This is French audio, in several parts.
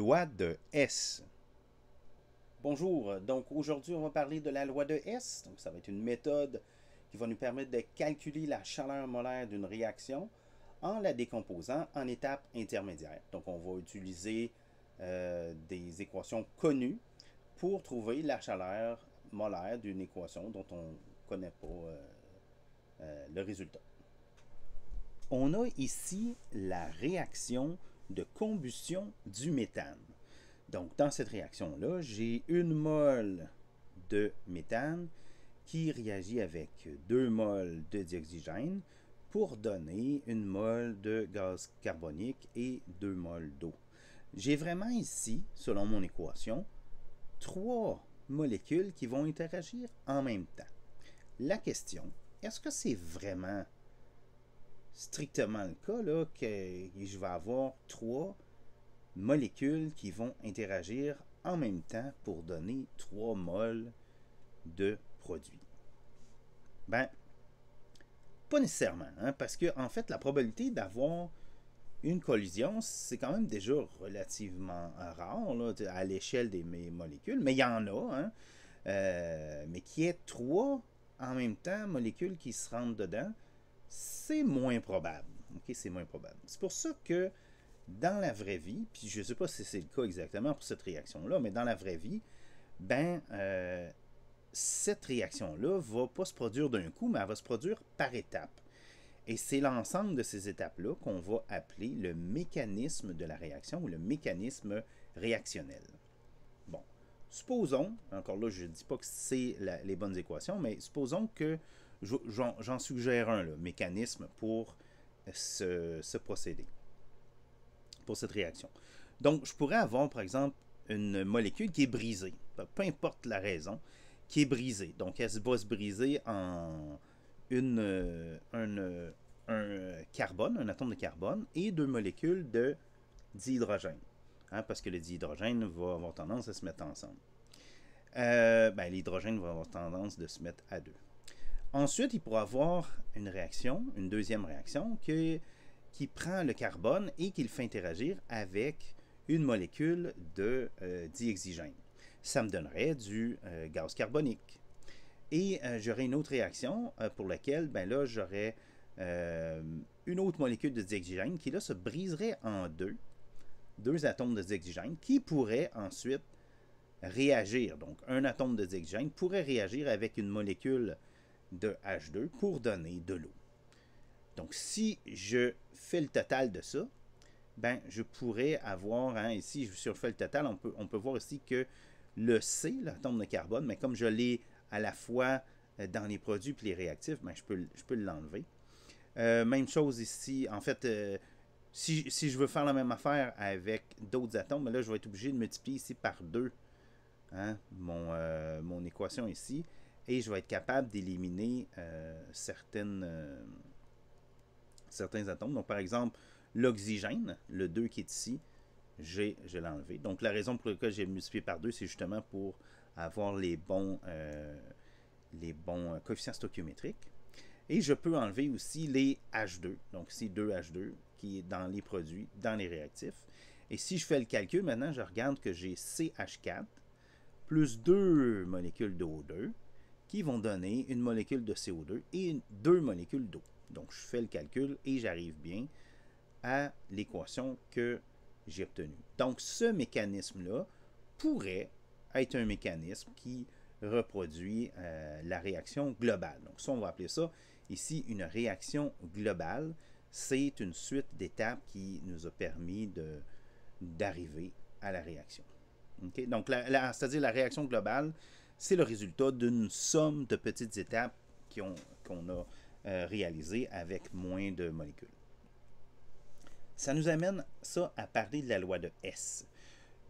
loi de Hess. Bonjour, donc aujourd'hui on va parler de la loi de Hess. Donc ça va être une méthode qui va nous permettre de calculer la chaleur molaire d'une réaction en la décomposant en étapes intermédiaires. Donc on va utiliser des équations connues pour trouver la chaleur molaire d'une équation dont on ne connaît pas le résultat. On a ici la réaction de combustion du méthane. Donc, dans cette réaction-là, j'ai une mole de méthane qui réagit avec 2 moles de dioxygène pour donner une mole de gaz carbonique et 2 moles d'eau. J'ai vraiment ici, selon mon équation, 3 molécules qui vont interagir en même temps. La question, est-ce que c'est vraiment strictement le cas là, que je vais avoir 3 molécules qui vont interagir en même temps pour donner 3 moles de produit? Ben, pas nécessairement, hein, parce que en fait, la probabilité d'avoir une collision, c'est quand même déjà relativement rare là, à l'échelle des molécules, mais il y en a, hein, mais qu'il y ait 3 en même temps molécules qui se rentrent dedans, c'est moins probable. Okay, c'est moins probable. C'est pour ça que dans la vraie vie, puis je ne sais pas si c'est le cas exactement pour cette réaction-là, mais dans la vraie vie, ben, cette réaction-là ne va pas se produire d'un coup, mais elle va se produire par étapes. Et c'est l'ensemble de ces étapes-là qu'on va appeler le mécanisme de la réaction ou le mécanisme réactionnel. Bon, supposons, encore là, je ne dis pas que c'est les bonnes équations, mais supposons que j'en suggère un, le mécanisme pour ce procédé, pour cette réaction. Donc, je pourrais avoir, par exemple, une molécule qui est brisée, peu importe la raison, qui est brisée. Donc, elle va se briser en un carbone, un atome de carbone, et 2 molécules de dihydrogène. Hein, parce que le dihydrogène va avoir tendance à se mettre ensemble. L'hydrogène va avoir tendance de se mettre à 2. Ensuite, il pourra avoir une réaction, une deuxième réaction, qui prend le carbone et qui le fait interagir avec une molécule de dioxygène. Ça me donnerait du gaz carbonique. Et j'aurais une autre réaction pour laquelle, ben là, j'aurais une autre molécule de dioxygène qui, là, se briserait en deux atomes de dioxygène qui pourraient ensuite réagir. Donc, un atome de dioxygène pourrait réagir avec une molécule de H2 pour donner de l'eau. Donc, si je fais le total de ça, ben, je pourrais avoir, hein, ici, si je fais le total, on peut voir ici que le C, l'atome de carbone, mais comme je l'ai à la fois dans les produits et les réactifs, ben, je peux l'enlever. Même chose ici, en fait, si je veux faire la même affaire avec d'autres atomes, ben là, je vais être obligé de multiplier ici par 2 hein, mon équation ici, et je vais être capable d'éliminer certains atomes. Donc, par exemple, l'oxygène, le 2 qui est ici, je l'ai enlevé. Donc, la raison pour laquelle j'ai multiplié par 2, c'est justement pour avoir les bons coefficients stoichiométriques. Et je peux enlever aussi les H2. Donc, c'est 2 H2 qui est dans les produits, dans les réactifs. Et si je fais le calcul, maintenant, je regarde que j'ai CH4 plus 2 molécules de O2 qui vont donner une molécule de CO2 et 2 molécules d'eau. Donc, je fais le calcul et j'arrive bien à l'équation que j'ai obtenue. Donc, ce mécanisme-là pourrait être un mécanisme qui reproduit la réaction globale. Donc, ça, on va appeler ça ici une réaction globale. C'est une suite d'étapes qui nous a permis d'arriver à la réaction. Okay? Donc, c'est-à-dire la réaction globale, c'est le résultat d'une somme de petites étapes qu'on a réalisées avec moins de molécules. Ça nous amène ça à parler de la loi de Hess.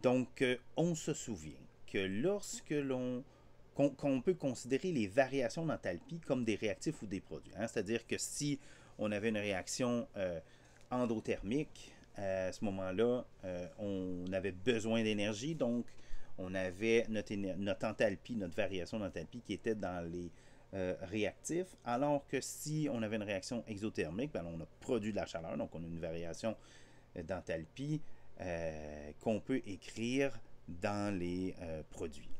Donc, on se souvient que lorsque qu'on peut considérer les variations d'enthalpie comme des réactifs ou des produits. Hein? C'est-à-dire que si on avait une réaction endothermique, à ce moment-là, on avait besoin d'énergie, donc on avait notre enthalpie, notre variation d'enthalpie qui était dans les réactifs, alors que si on avait une réaction exothermique, ben on a produit de la chaleur, donc on a une variation d'enthalpie qu'on peut écrire dans les produits.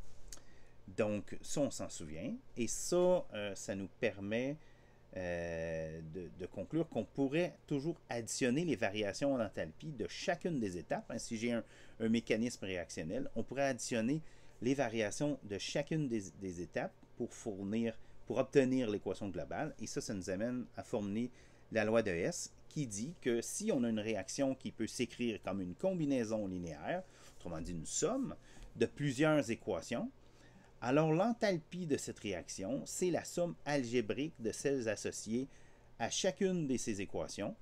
Donc, ça, on s'en souvient. Et ça, ça nous permet de conclure qu'on pourrait toujours additionner les variations en enthalpie de chacune des étapes. Si j'ai un mécanisme réactionnel, on pourrait additionner les variations de chacune des étapes pour obtenir l'équation globale. Et ça nous amène à formuler la loi de Hess qui dit que si on a une réaction qui peut s'écrire comme une combinaison linéaire, autrement dit une somme, de plusieurs équations, alors l'enthalpie de cette réaction, c'est la somme algébrique de celles associées à chacune de ces équations,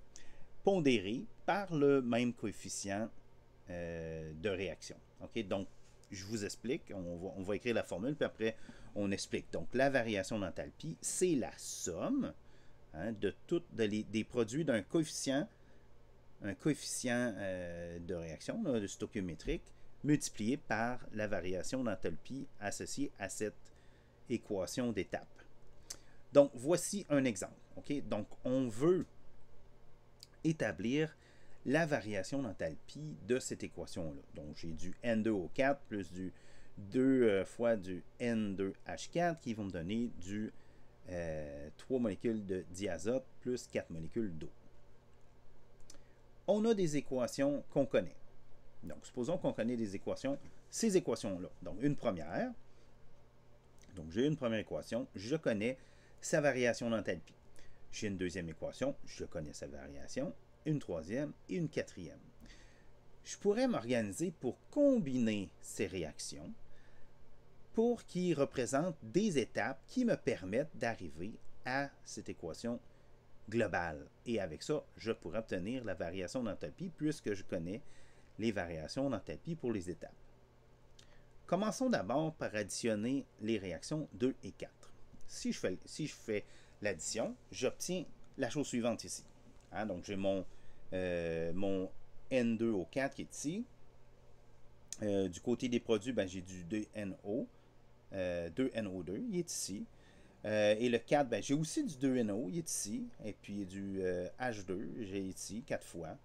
pondérée par le même coefficient de réaction. Okay? Donc, je vous explique, on va écrire la formule, puis après, on explique. Donc, la variation d'enthalpie, c'est la somme de des produits d'un coefficient, de réaction, là, de stoichiométrique, multiplié par la variation d'enthalpie associée à cette équation d'étape. Donc, voici un exemple. Okay? Donc, on veut établir la variation d'enthalpie de cette équation-là. Donc, j'ai du N2O4 plus du 2 fois du N2H4 qui vont me donner du 3 molécules de diazote plus 4 molécules d'eau. On a des équations qu'on connaît. Donc, supposons qu'on connaît des équations, ces équations-là. Donc, une première. Donc, j'ai une première équation, je connais sa variation d'enthalpie. J'ai une deuxième équation, je connais sa variation, une troisième et une quatrième. Je pourrais m'organiser pour combiner ces réactions pour qu'ils représentent des étapes qui me permettent d'arriver à cette équation globale. Et avec ça, je pourrais obtenir la variation d'enthalpie puisque je connais les variations d'enthalpie pour les étapes. Commençons d'abord par additionner les réactions 2 et 4. Si je fais l'addition, j'obtiens la chose suivante ici. Donc, j'ai mon N2O4 qui est ici. Du côté des produits, j'ai du 2NO. 2NO2, il est ici. Et le 4, j'ai aussi du 2NO, il est ici. Et puis du H2, j'ai ici 4 fois.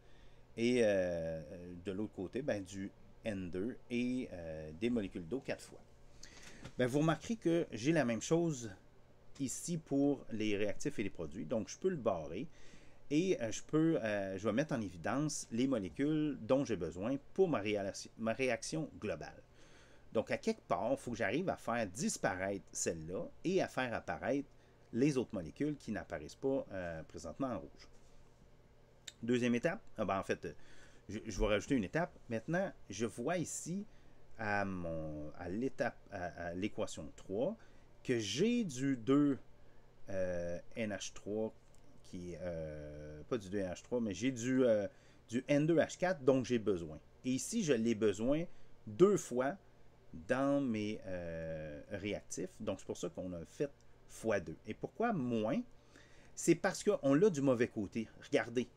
Et de l'autre côté, du N2 et des molécules d'eau 4 fois. Vous remarquerez que j'ai la même chose ici pour les réactifs et les produits. Donc, je peux le barrer et je vais mettre en évidence les molécules dont j'ai besoin pour ma réaction globale. Donc, à quelque part, il faut que j'arrive à faire disparaître celle-là et à faire apparaître les autres molécules qui n'apparaissent pas présentement en rouge. Deuxième étape, en fait, je vais rajouter une étape. Maintenant, je vois ici à l'équation 3 que j'ai du 2NH3 qui pas du 2NH3, mais j'ai du N2H4 dont j'ai besoin. Et ici, je l'ai besoin 2 fois dans mes réactifs. Donc, c'est pour ça qu'on a fait x2. Et pourquoi moins? C'est parce qu'on l'a du mauvais côté. Regardez.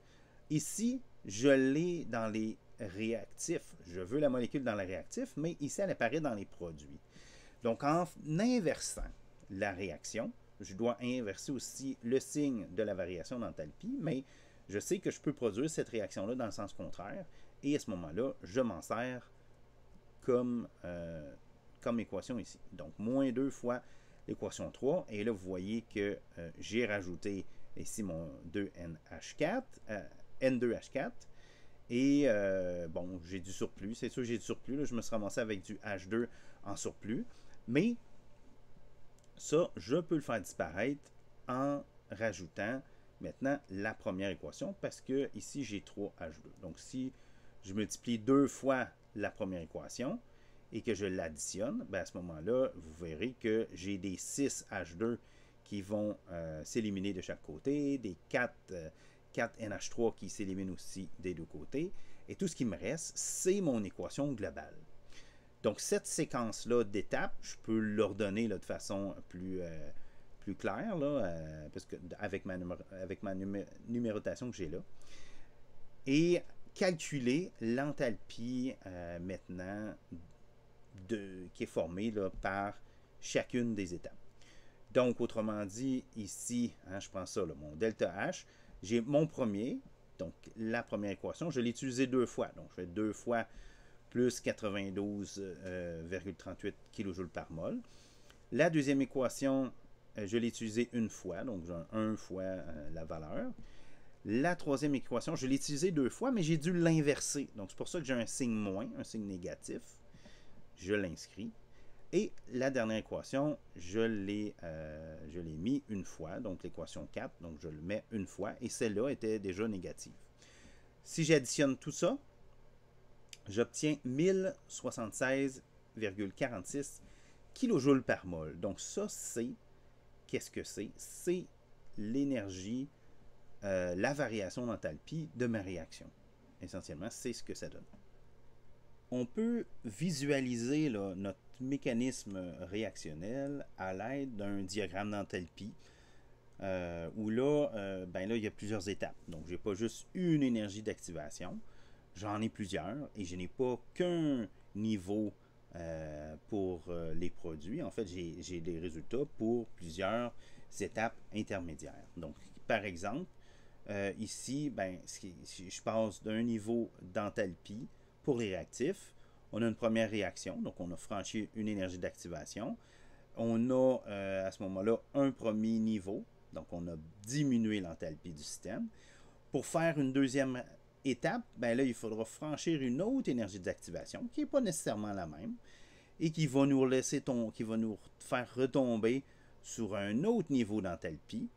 Ici, je l'ai dans les réactifs. Je veux la molécule dans les réactifs, mais ici, elle apparaît dans les produits. Donc, en inversant la réaction, je dois inverser aussi le signe de la variation d'enthalpie, mais je sais que je peux produire cette réaction-là dans le sens contraire, et à ce moment-là, je m'en sers comme équation ici. Donc, moins 2 fois l'équation 3, et là, vous voyez que j'ai rajouté ici mon 2NH4, N2H4, et j'ai du surplus. C'est sûr que j'ai du surplus. Là, je me suis ramassé avec du H2 en surplus. Mais ça, je peux le faire disparaître en rajoutant maintenant la première équation parce que ici, j'ai 3H2. Donc, si je multiplie 2 fois la première équation et que je l'additionne, à ce moment-là, vous verrez que j'ai des 6H2 qui vont s'éliminer de chaque côté, des 4NH3 qui s'éliminent aussi des deux côtés. Et tout ce qui me reste, c'est mon équation globale. Donc, cette séquence-là d'étapes, je peux l'ordonner de façon plus claire, là, parce que avec ma numérotation que j'ai là. Et calculer l'enthalpie maintenant qui est formée là, par chacune des étapes. Donc, autrement dit, ici, je prends ça, là, mon delta H, j'ai mon premier, Donc, la première équation, je l'ai utilisée 2 fois. Donc, je fais 2 fois plus 92,38 kJ par mol. La deuxième équation, je l'ai utilisée une fois, donc j'ai 1 fois la valeur. La troisième équation, je l'ai utilisée 2 fois, mais j'ai dû l'inverser. Donc, c'est pour ça que j'ai un signe moins, un signe négatif. Je l'inscris. Et la dernière équation, je l'ai mis une fois, donc l'équation 4, donc je le mets une fois, et celle-là était déjà négative. Si j'additionne tout ça, j'obtiens 1076,46 kJ par mol. Donc ça, qu'est-ce que c'est? C'est l'énergie, la variation d'enthalpie de ma réaction. Essentiellement, c'est ce que ça donne. On peut visualiser là, notre mécanisme réactionnel à l'aide d'un diagramme d'enthalpie où là, il y a plusieurs étapes. Donc, je n'ai pas juste une énergie d'activation, j'en ai plusieurs et je n'ai pas qu'un niveau pour les produits. En fait, j'ai des résultats pour plusieurs étapes intermédiaires. Donc, par exemple, ici, si je passe d'un niveau d'enthalpie pour les réactifs, on a une première réaction, donc on a franchi une énergie d'activation. On a à ce moment-là un premier niveau, donc on a diminué l'enthalpie du système. Pour faire une deuxième étape, là, il faudra franchir une autre énergie d'activation qui n'est pas nécessairement la même et qui va nous faire retomber sur un autre niveau d'enthalpie.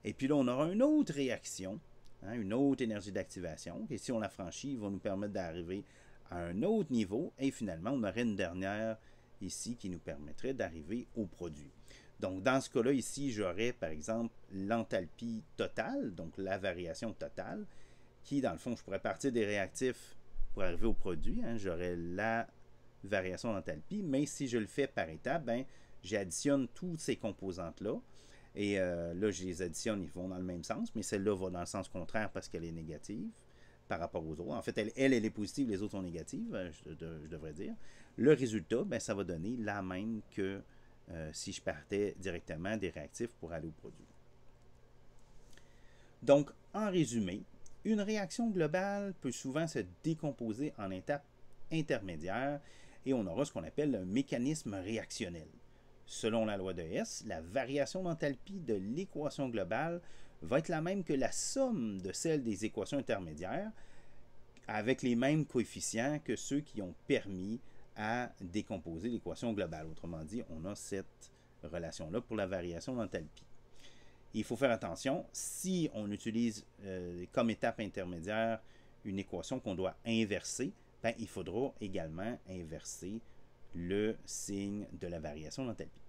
Et puis là, on aura une autre réaction, une autre énergie d'activation. Et si on la franchit, il va nous permettre d'arriver à un autre niveau. Et finalement, on aurait une dernière ici qui nous permettrait d'arriver au produit. Donc, dans ce cas-là, ici, j'aurais, par exemple, l'enthalpie totale, donc la variation totale, qui, dans le fond, je pourrais partir des réactifs pour arriver au produit. J'aurais la variation d'enthalpie, mais si je le fais par étapes, j'additionne toutes ces composantes-là. Et là, je les additionne, ils vont dans le même sens, mais celle-là va dans le sens contraire parce qu'elle est négative par rapport aux autres. En fait, elle est positive, les autres sont négatives, je devrais dire. Le résultat, ça va donner la même que si je partais directement des réactifs pour aller au produit. Donc, en résumé, une réaction globale peut souvent se décomposer en étapes intermédiaires et on aura ce qu'on appelle un mécanisme réactionnel. Selon la loi de Hess, la variation d'enthalpie de l'équation globale va être la même que la somme de celle des équations intermédiaires avec les mêmes coefficients que ceux qui ont permis à décomposer l'équation globale. Autrement dit, on a cette relation-là pour la variation d'enthalpie. Il faut faire attention, si on utilise comme étape intermédiaire une équation qu'on doit inverser, il faudra également inverser le signe de la variation d'enthalpie.